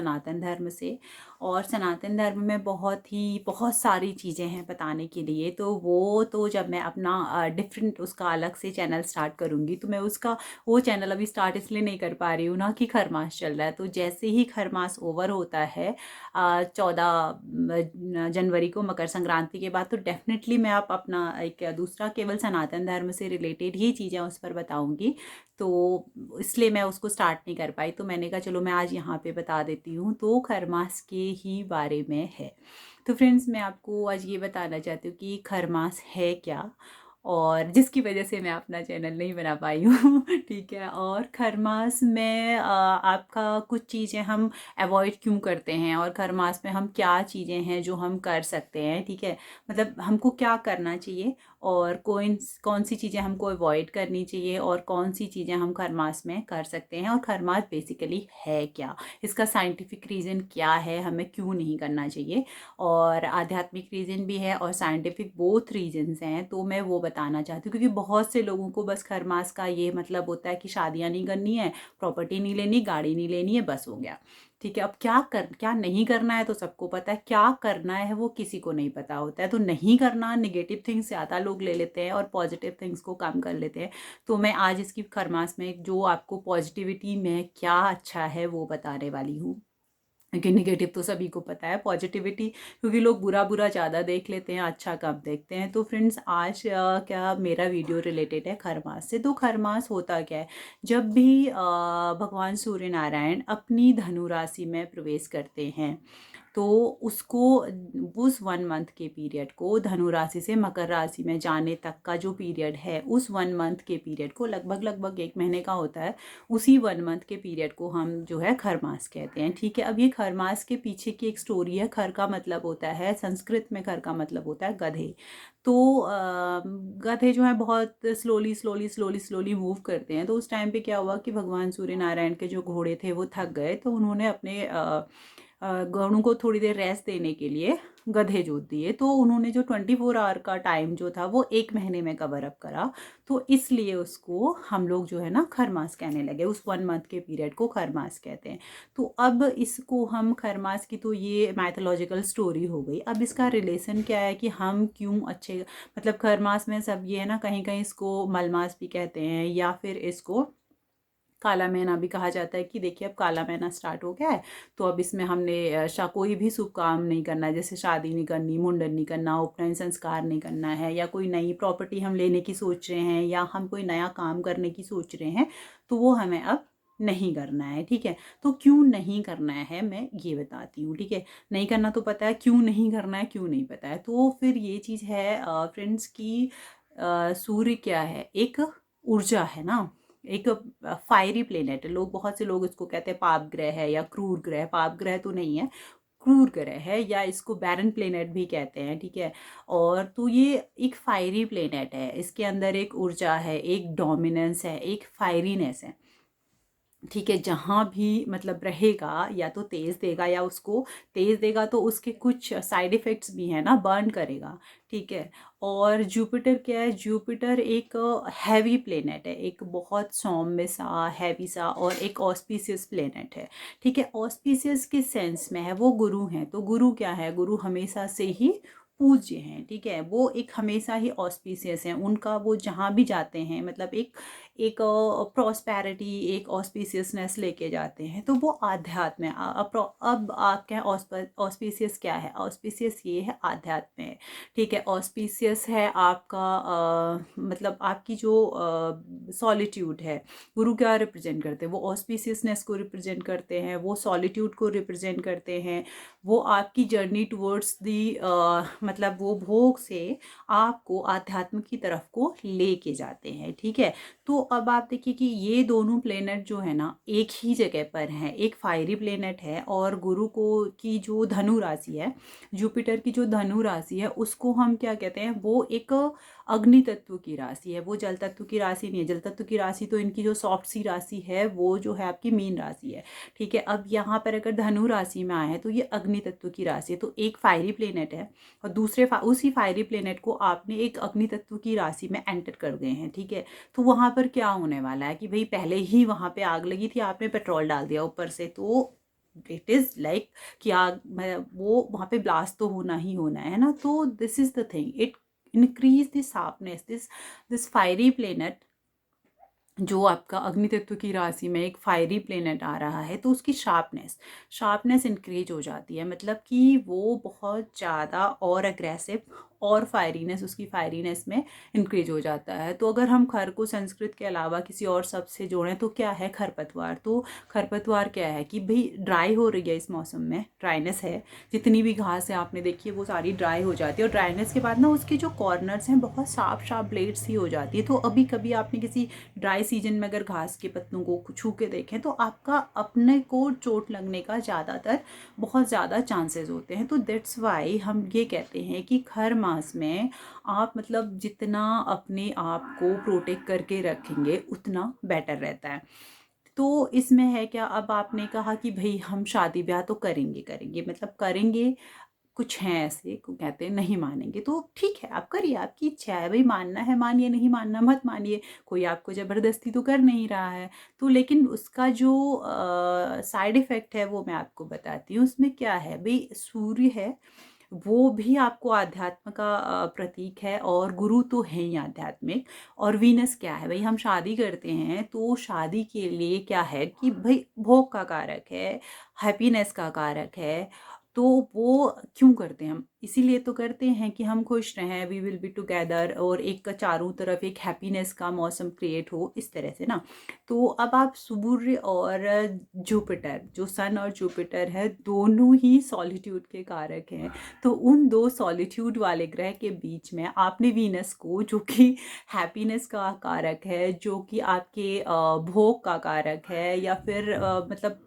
सनातन धर्म से। और सनातन धर्म में बहुत सारी चीज़ें हैं बताने के लिए। तो वो तो जब मैं अपना डिफरेंट उसका अलग से चैनल स्टार्ट करूँगी तो मैं उसका वो चैनल अभी स्टार्ट इसलिए नहीं कर पा रही हूँ ना कि खरमास चल रहा है। तो जैसे ही खरमास ओवर होता है 14 जनवरी को मकर संक्रांति के बाद, तो डेफिनेटली मैं आप अपना एक दूसरा केवल सनातन धर्म से रिलेटेड ही चीज़ें उस पर बताऊँगी। तो इसलिए मैं उसको स्टार्ट नहीं कर पाई। तो मैंने कहा चलो मैं आज यहाँ पे बता देती हूँ। तो खरमास के ही बारे में है। तो फ्रेंड्स, मैं आपको आज ये बताना चाहती हूँ कि खरमास है क्या, और जिसकी वजह से मैं अपना चैनल नहीं बना पाई हूँ ठीक है। और खरमास में आपका कुछ चीज़ें हम अवॉइड क्यों करते हैं, और खरमास में हम क्या चीज़ें हैं जो हम कर सकते हैं, ठीक है। मतलब हमको क्या करना चाहिए, और कौन सी चीज़ें हमको अवॉइड करनी चाहिए, और कौन सी चीज़ें हम खरमास में कर सकते हैं, और खरमास बेसिकली है क्या, इसका साइंटिफिक रीज़न क्या है, हमें क्यों नहीं करना चाहिए। और आध्यात्मिक रीज़न भी है और साइंटिफिक बोथ रीजंस हैं। तो मैं वो बताना चाहती हूँ, क्योंकि बहुत से लोगों को बस खरमास का ये मतलब होता है कि शादियाँ नहीं करनी है, प्रॉपर्टी नहीं लेनी, गाड़ी नहीं लेनी है, बस हो गया, ठीक है। अब क्या नहीं करना है तो सबको पता है, क्या करना है वो किसी को नहीं पता होता है। तो नहीं करना, निगेटिव थिंग्स ज़्यादा लोग ले लेते हैं और पॉजिटिव थिंग्स को कम कर लेते हैं। तो मैं आज इसकी खरमास में जो आपको पॉजिटिविटी में क्या अच्छा है वो बताने वाली हूँ, क्योंकि निगेटिव तो सभी को पता है, पॉजिटिविटी क्योंकि लोग बुरा बुरा ज़्यादा देख लेते हैं, अच्छा कम देखते हैं। तो फ्रेंड्स, आज क्या मेरा वीडियो रिलेटेड है खरमास से। तो खरमास होता क्या है, जब भी भगवान सूर्य नारायण अपनी धनु राशि में प्रवेश करते हैं तो उसको उस 1 मंथ के पीरियड को, धनु राशि से मकर राशि में जाने तक का जो पीरियड है, उस 1 मंथ के पीरियड को, लगभग 1 महीने का होता है, उसी 1 मंथ के पीरियड को हम जो है खरमास कहते हैं, ठीक है। अब ये खरमास के पीछे की एक स्टोरी है। खर का मतलब होता है, संस्कृत में खर का मतलब होता है गधे। तो गधे जो है बहुत slowly slowly slowly slowly move करते हैं। तो उस टाइम पे क्या हुआ कि भगवान सूर्य नारायण के जो घोड़े थे वो थक गए। तो उन्होंने अपने घोड़ों को थोड़ी देर रेस्ट देने के लिए गधे जोत दिए। तो उन्होंने जो 24 आवर का टाइम जो था वो 1 महीने में कवर अप करा। तो इसलिए उसको हम लोग जो है ना खरमास कहने लगे, उस 1 मंथ के पीरियड को खरमास कहते हैं। तो अब इसको हम खरमास की, तो ये मैथोलॉजिकल स्टोरी हो गई। अब इसका रिलेशन क्या है कि हम क्यों अच्छे, मतलब खरमास में सब ये है ना, कहीं कहीं इसको मलमास भी कहते हैं, या फिर इसको काला महीना भी कहा जाता है कि देखिए अब काला महीना स्टार्ट हो गया है, तो अब इसमें हमने कोई भी शुभ काम नहीं करना है, जैसे शादी नहीं करनी, मुंडन नहीं करना, उपनयन संस्कार नहीं करना है, या कोई नई प्रॉपर्टी हम लेने की सोच रहे हैं, या हम कोई नया काम करने की सोच रहे हैं, तो वो हमें अब नहीं करना है, ठीक है। तो क्यों नहीं करना है मैं ये बताती हूँ, ठीक है। नहीं करना तो पता है, क्यों नहीं करना है क्यों नहीं पता है। तो फिर ये चीज़ है फ्रेंड्स की, सूर्य क्या है, एक ऊर्जा है ना, एक फायरी प्लेनेट है। बहुत से लोग इसको कहते हैं पाप ग्रह है या क्रूर ग्रह। पाप ग्रह तो नहीं है, क्रूर ग्रह है, या इसको बैरन प्लेनेट भी कहते हैं, ठीक है। और तो ये एक फायरी प्लेनेट है, इसके अंदर एक ऊर्जा है, एक डोमिनेंस है, एक फायरीनेस है, ठीक है। जहाँ भी मतलब रहेगा, या तो तेज देगा, या उसको तेज देगा तो उसके कुछ साइड इफ़ेक्ट्स भी हैं ना, बर्न करेगा, ठीक है। और जुपिटर क्या है, जुपिटर एक हैवी प्लेनेट है, एक बहुत सौम्य सा, हैवी सा, और एक ऑस्पिशियस प्लेनेट है, ठीक है। ऑस्पिशियस के सेंस में है, वो गुरु हैं। तो गुरु क्या है, गुरु हमेशा से ही पूज्य हैं, ठीक है। वो एक हमेशा ही ऑस्पिशियस हैं, उनका वो जहाँ भी जाते हैं मतलब एक एक प्रॉस्पेरिटी, एक ऑस्पिशियसनेस लेके जाते हैं। तो वो आध्यात्म है। अब आप क्या, ऑस्पिशियस क्या है, ऑस्पिशियस ये है आध्यात्म है, ठीक है। ऑस्पिशियस है आपका मतलब आपकी जो सॉलिट्यूड है। गुरु क्या रिप्रेजेंट करते हैं, वो ऑस्पिशियसनेस को रिप्रेजेंट करते हैं, वो सॉलिट्यूड को रिप्रेजेंट करते हैं, वो आपकी जर्नी टुवर्ड्स दी मतलब वो भोग से आपको आध्यात्म की तरफ को लेके जाते हैं, ठीक है। तो अब आप देखिए कि ये दोनों प्लेनेट जो है ना एक ही जगह पर हैं। एक फायरी प्लेनेट है, और गुरु को की जो धनु राशि है, जुपिटर की जो धनु राशि है, उसको हम क्या कहते हैं, वो एक अग्नि तत्व की राशि है, वो जल तत्व की राशि नहीं है। जल तत्व की राशि तो इनकी जो सॉफ्ट सी राशि है वो जो है आपकी मीन राशि है, ठीक है। अब यहाँ पर अगर धनु राशि में आए हैं तो ये अग्नि तत्व की राशि है। तो एक फायरी प्लेनेट है, और दूसरे उसी फायरी प्लेनेट को आपने एक अग्नि तत्व की राशि में एंटर कर गए हैं, ठीक है। तो वहाँ पर क्या होने वाला है कि भाई पहले ही वहाँ पे आग लगी थी, आपने पेट्रोल डाल दिया ऊपर से, तो इट इज़ लाइक कि वो वहाँ पे ब्लास्ट तो होना ही होना है ना। तो this is the thing, it increase this sharpness, this fiery planet जो आपका अग्नि तत्व की राशि में एक फायरी प्लेनेट आ रहा है, तो उसकी शार्पनेस इंक्रीज हो जाती है, मतलब कि वो बहुत ज़्यादा और अग्रेसिव और फायरीनेस, उसकी फायरीनेस में इंक्रीज हो जाता है। तो अगर हम खर को संस्कृत के अलावा किसी और शब्द से जोड़ें तो क्या है, खरपतवार। तो खरपतवार क्या है कि भाई ड्राई हो रही है, इस मौसम में ड्राइनेस है, जितनी भी घास है आपने देखी है वो सारी ड्राई हो जाती है, और ड्राइनेस के बाद ना उसके जो कॉर्नर्स हैं बहुत शार्प शार्प ब्लेड्स ही हो जाती है। तो अभी कभी आपने किसी ड्राई सीजन में अगर घास के पत्तों को छू के देखें तो आपका अपने को चोट लगने का ज़्यादातर बहुत ज़्यादा चांसेस होते हैं। तो दैट्स वाई हम ये कहते हैं कि खर मास में आप मतलब जितना अपने आप को प्रोटेक्ट करके रखेंगे उतना बेटर रहता है। तो इसमें है क्या, अब आपने कहा कि भाई हम शादी ब्याह तो करेंगे करेंगे मतलब करेंगे, कुछ हैं ऐसे को कहते हैं नहीं मानेंगे, तो ठीक है आप करिए, आपकी इच्छा है भाई, मानना है मानिए, नहीं मानना मत मानिए, कोई आपको ज़बरदस्ती तो कर नहीं रहा है। तो लेकिन उसका जो साइड इफ़ेक्ट है वो मैं आपको बताती हूँ। उसमें क्या है भाई, सूर्य है वो भी आपको आध्यात्म का प्रतीक है, और गुरु तो है ही आध्यात्मिक। और वीनस क्या है भाई, हम शादी करते हैं तो शादी के लिए क्या है कि भाई भोग का कारक है, हैप्पीनेस का कारक है। तो वो क्यों करते हैं हम, इसीलिए तो करते हैं कि हम खुश रहें, वी विल बी टुगेदर, और एक चारों तरफ एक हैप्पीनेस का मौसम क्रिएट हो, इस तरह से ना। तो अब आप सूर्य और जुपिटर, जो सन और जुपिटर है, दोनों ही सॉलिट्यूड के कारक हैं। तो उन दो सॉलिट्यूड वाले ग्रह के बीच में आपने वीनस को, जो कि हैप्पीनेस का कारक है, जो कि आपके भोग का कारक है, या फिर मतलब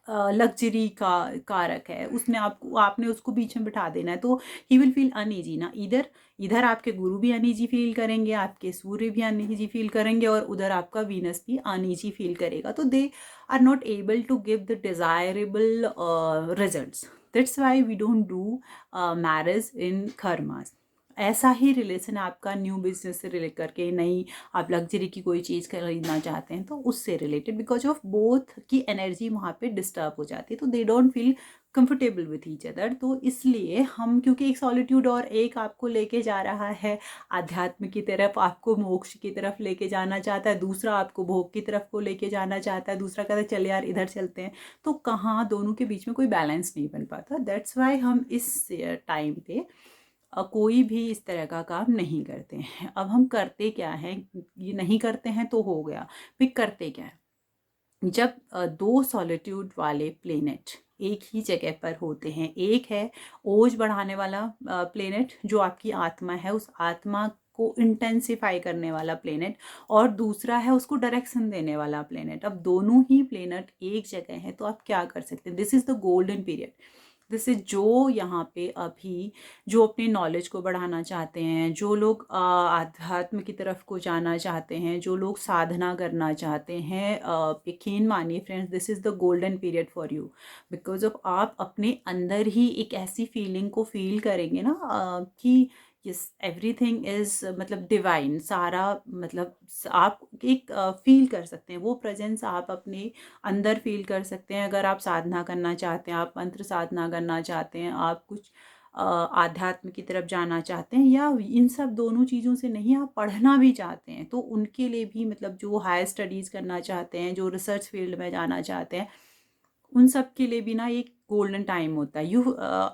लग्जरी का कारक है, उसने आपको, आपने उसको बीच में बिठा देना है, तो ही विल फील अनईजी ना। इधर इधर आपके गुरु भी अनईजी फील करेंगे, आपके सूर्य भी अनईजी फील करेंगे, और उधर आपका वीनस भी अनईजी फील करेगा। तो they are not able to give the desirable results. That's why we don't do marriage in खर मास। ऐसा ही रिलेशन आपका न्यू बिजनेस से रिलेट करके, नई आप लग्जरी की कोई चीज़ खरीदना चाहते हैं तो उससे रिलेटेड, बिकॉज ऑफ बोथ की एनर्जी वहाँ पे डिस्टर्ब हो जाती है, तो they don't feel comfortable with each other. तो इसलिए हम, क्योंकि एक सॉलिट्यूड और एक आपको लेके जा रहा है आध्यात्म की तरफ, आपको मोक्ष की तरफ लेके जाना चाहता है, दूसरा आपको भोग की तरफ को लेके जाना चाहता है, दूसरा कहता है चल यार इधर चलते हैं, तो कहाँ दोनों के बीच में कोई बैलेंस नहीं बन पाता। दैट्स वाई हम इस टाइम पे कोई भी इस तरह का काम नहीं करते हैं। अब हम करते क्या हैं, ये नहीं करते हैं तो हो गया, फिर करते क्या है, जब दो सॉलिट्यूड वाले प्लेनेट एक ही जगह पर होते हैं, एक है ओज बढ़ाने वाला प्लेनेट जो आपकी आत्मा है, उस आत्मा को इंटेंसिफाई करने वाला प्लेनेट, और दूसरा है उसको डायरेक्शन देने वाला प्लेनेट। अब दोनों ही प्लेनेट एक जगह है तो आप क्या कर सकते हैं, this is the golden period. जैसे जो यहाँ पे अभी जो अपने नॉलेज को बढ़ाना चाहते हैं, जो लोग आध्यात्म की तरफ को जाना चाहते हैं, जो लोग साधना करना चाहते हैं, यकीन मानिए friends, this is the golden period for you, because of आप अपने अंदर ही एक ऐसी फीलिंग को फील करेंगे ना कि यस एवरीथिंग इज़ मतलब डिवाइन, सारा मतलब आप एक फील कर सकते हैं वो प्रेजेंस, आप अपने अंदर फील कर सकते हैं। अगर आप साधना करना चाहते हैं, आप मंत्र साधना करना चाहते हैं, आप कुछ आध्यात्म की तरफ जाना चाहते हैं, या इन सब दोनों चीज़ों से नहीं, आप पढ़ना भी चाहते हैं, तो उनके लिए भी मतलब जो हायर स्टडीज़ करना चाहते हैं, जो रिसर्च फील्ड में जाना चाहते हैं, उन सब के लिए भी ना एक गोल्डन टाइम होता है।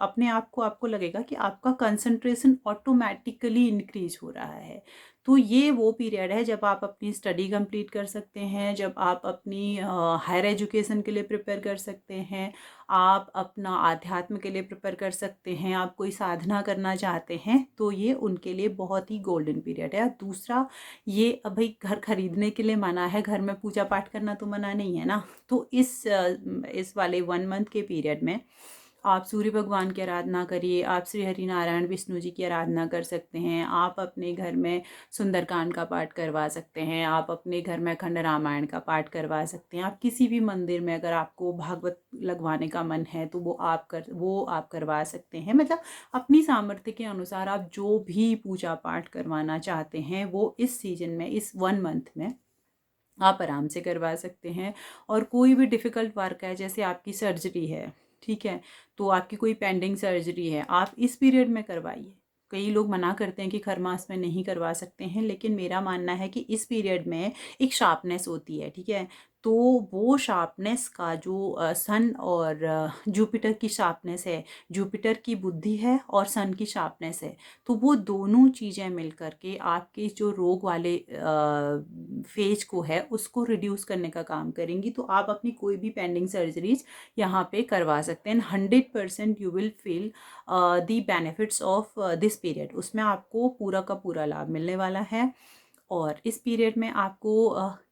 अपने आप को आपको लगेगा कि आपका कंसंट्रेशन ऑटोमेटिकली इंक्रीज हो रहा है। तो ये वो पीरियड है जब आप अपनी स्टडी कंप्लीट कर सकते हैं, जब आप अपनी हायर एजुकेशन के लिए प्रिपेयर कर सकते हैं, आप अपना आध्यात्म के लिए प्रिपेयर कर सकते हैं, आप कोई साधना करना चाहते हैं, तो ये उनके लिए बहुत ही गोल्डन पीरियड है। दूसरा, ये अब भाई घर खरीदने के लिए मना है, घर में पूजा पाठ करना तो मना नहीं है ना। तो इस वाले 1 मंथ के पीरियड में आप सूर्य भगवान की आराधना करिए, आप श्री हरि नारायण विष्णु जी की आराधना कर सकते हैं, आप अपने घर में सुंदरकांड का पाठ करवा सकते हैं, आप अपने घर में अखंड रामायण का पाठ करवा सकते हैं, आप किसी भी मंदिर में अगर आपको भागवत लगवाने का मन है तो वो आप करवा सकते हैं। मतलब अपनी सामर्थ्य के अनुसार आप जो भी पूजा पाठ करवाना चाहते हैं वो इस सीजन में, इस 1 मंथ में आप आराम से करवा सकते हैं। और कोई भी डिफ़िकल्ट वर्क है, जैसे आपकी सर्जरी है, ठीक है, तो आपकी कोई पेंडिंग सर्जरी है, आप इस पीरियड में करवाइए। कई लोग मना करते हैं कि खरमास में नहीं करवा सकते हैं, लेकिन मेरा मानना है कि इस पीरियड में एक शार्पनेस होती है, ठीक है। तो वो शार्पनेस का जो सन और जुपिटर की शार्पनेस है, जुपिटर की बुद्धि है और सन की शार्पनेस है, तो वो दोनों चीज़ें मिल कर के आपके जो रोग वाले फेज को है उसको रिड्यूस करने का काम करेंगी। तो आप अपनी कोई भी पेंडिंग सर्जरीज यहाँ पे करवा सकते हैं। 100% you will feel the benefits of this period. उसमें आपको पूरा का पूरा लाभ मिलने वाला है। और इस पीरियड में आपको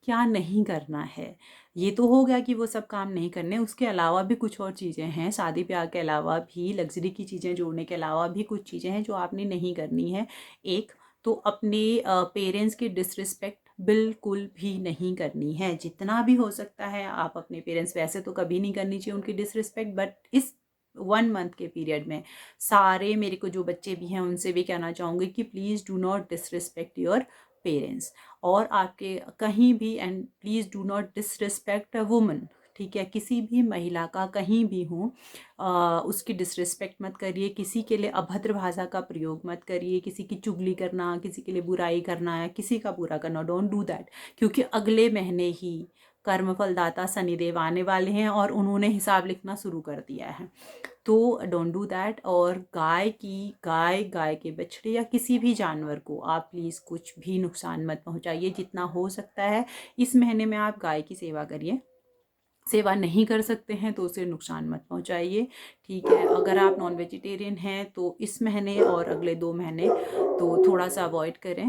क्या नहीं करना है, ये तो हो गया कि वो सब काम नहीं करने, उसके अलावा भी कुछ और चीज़ें हैं, शादी ब्याह के अलावा भी, लग्जरी की चीज़ें जोड़ने के अलावा भी कुछ चीज़ें हैं जो आपने नहीं करनी है। एक तो अपने पेरेंट्स की डिसरिस्पेक्ट बिल्कुल भी नहीं करनी है। जितना भी हो सकता है आप अपने पेरेंट्स, वैसे तो कभी नहीं करनी चाहिए उनकी डिसरिस्पेक्ट, बट इस 1 मंथ के पीरियड में सारे, मेरे को जो बच्चे भी हैं उनसे भी कहना चाहूँगी कि please do not disrespect your parents. और आपके कहीं भी, and please do not disrespect a woman, ठीक है, किसी भी महिला का कहीं भी हो उसकी डिसरिस्पेक्ट मत करिए, किसी के लिए अभद्र भाषा का प्रयोग मत करिए, किसी की चुगली करना, किसी के लिए बुराई करना या किसी का बुरा करना, डोंट डू दैट। क्योंकि अगले महीने ही कर्मफलदाता शनिदेव आने वाले हैं और उन्होंने हिसाब लिखना शुरू कर दिया है। तो डोंट डू दैट। और गाय के बछड़े या किसी भी जानवर को आप प्लीज़ कुछ भी नुकसान मत पहुंचाइए। जितना हो सकता है इस महीने में आप गाय की सेवा करिए। सेवा नहीं कर सकते हैं तो उसे नुकसान मत पहुंचाइए, ठीक है। अगर आप नॉन वेजिटेरियन हैं तो इस महीने और अगले 2 महीने तो थोड़ा सा अवॉइड करें।